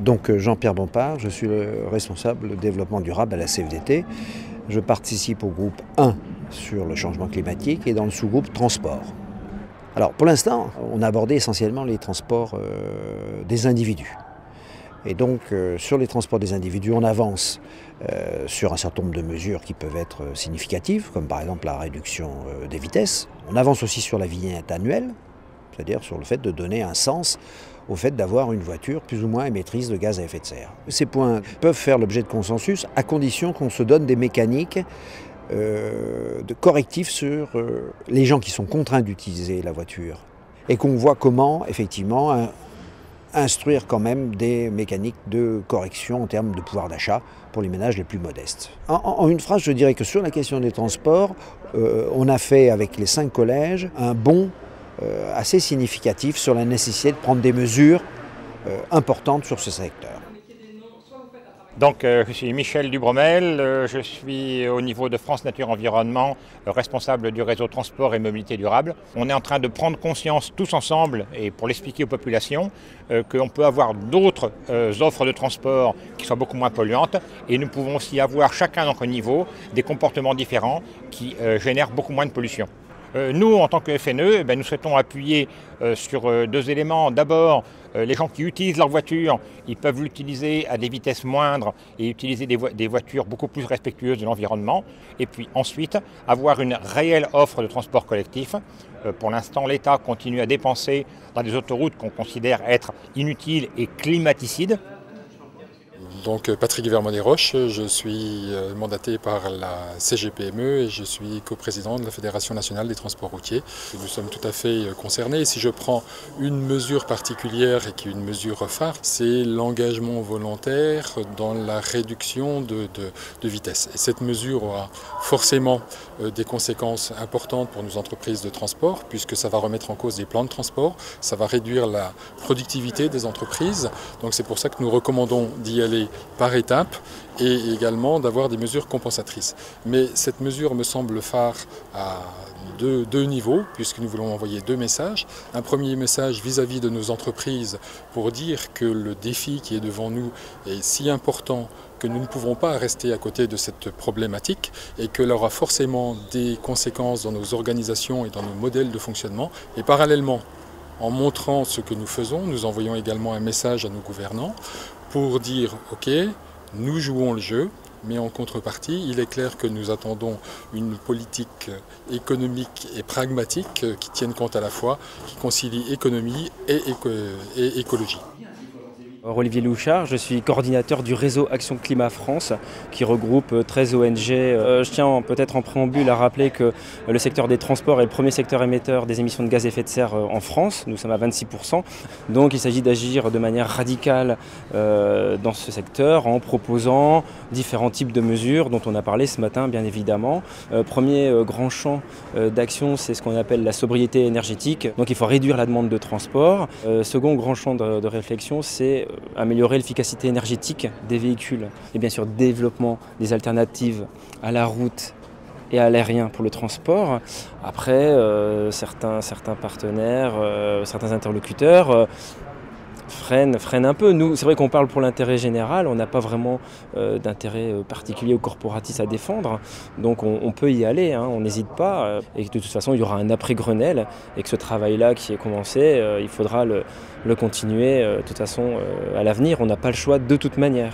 Donc Jean-Pierre Bompard, je suis le responsable développement durable à la CFDT. Je participe au groupe 1 sur le changement climatique et dans le sous-groupe transport. Alors pour l'instant, on a abordé essentiellement les transports des individus. Et donc sur les transports des individus, on avance sur un certain nombre de mesures qui peuvent être significatives, comme par exemple la réduction des vitesses. On avance aussi sur la vignette annuelle, c'est-à-dire sur le fait de donner un sens au fait d'avoir une voiture plus ou moins émettrice de gaz à effet de serre. Ces points peuvent faire l'objet de consensus à condition qu'on se donne des mécaniques de correctifs sur les gens qui sont contraints d'utiliser la voiture et qu'on voit comment effectivement instruire quand même des mécaniques de correction en termes de pouvoir d'achat pour les ménages les plus modestes. En une phrase, je dirais que sur la question des transports, on a fait avec les 5 collèges un bond assez significatif sur la nécessité de prendre des mesures importantes sur ce secteur. Donc je suis Michel Dubromel, je suis au niveau de France Nature Environnement responsable du réseau transport et mobilité durable. On est en train de prendre conscience tous ensemble et pour l'expliquer aux populations qu'on peut avoir d'autres offres de transport qui soient beaucoup moins polluantes et nous pouvons aussi avoir chacun à notre niveau des comportements différents qui génèrent beaucoup moins de pollution. Nous, en tant que FNE, nous souhaitons appuyer sur 2 éléments. D'abord, les gens qui utilisent leur voiture, ils peuvent l'utiliser à des vitesses moindres et utiliser des voitures beaucoup plus respectueuses de l'environnement. Et puis ensuite, avoir une réelle offre de transport collectif. Pour l'instant, l'État continue à dépenser dans des autoroutes qu'on considère être inutiles et climaticides. Donc Patrick Vermont-des-Roches, je suis mandaté par la CGPME et je suis coprésident de la Fédération nationale des transports routiers. Nous sommes tout à fait concernés. Si je prends une mesure particulière et qui est une mesure phare, c'est l'engagement volontaire dans la réduction de vitesse. Et cette mesure aura forcément des conséquences importantes pour nos entreprises de transport puisque ça va remettre en cause des plans de transport, ça va réduire la productivité des entreprises. Donc c'est pour ça que nous recommandons d'y aller par étapes et également d'avoir des mesures compensatrices. Mais cette mesure me semble phare à deux niveaux, puisque nous voulons envoyer 2 messages. Un premier message vis-à-vis de nos entreprises pour dire que le défi qui est devant nous est si important que nous ne pouvons pas rester à côté de cette problématique et qu'elle aura forcément des conséquences dans nos organisations et dans nos modèles de fonctionnement. Et parallèlement, en montrant ce que nous faisons, nous envoyons également un message à nos gouvernants pour dire « Ok, nous jouons le jeu ». Mais en contrepartie, il est clair que nous attendons une politique économique et pragmatique qui tienne compte à la fois, qui concilie économie et écologie. Olivier Louchard, je suis coordinateur du réseau Action Climat France qui regroupe 13 ONG. Je tiens peut-être en préambule à rappeler que le secteur des transports est le premier secteur émetteur des émissions de gaz à effet de serre en France. Nous sommes à 26%. Donc il s'agit d'agir de manière radicale dans ce secteur en proposant différents types de mesures dont on a parlé ce matin bien évidemment. Premier grand champ d'action, c'est ce qu'on appelle la sobriété énergétique. Donc il faut réduire la demande de transport. Second grand champ de réflexion, c'est améliorer l'efficacité énergétique des véhicules et bien sûr développement des alternatives à la route et à l'aérien pour le transport. Après, certains partenaires, certains interlocuteurs freinent un peu. Nous, c'est vrai qu'on parle pour l'intérêt général, on n'a pas vraiment d'intérêt particulier ou corporatiste à défendre, donc on peut y aller, hein, on n'hésite pas, et de toute façon il y aura un après-Grenelle, et que ce travail-là qui est commencé, il faudra le continuer de toute façon à l'avenir, on n'a pas le choix de toute manière.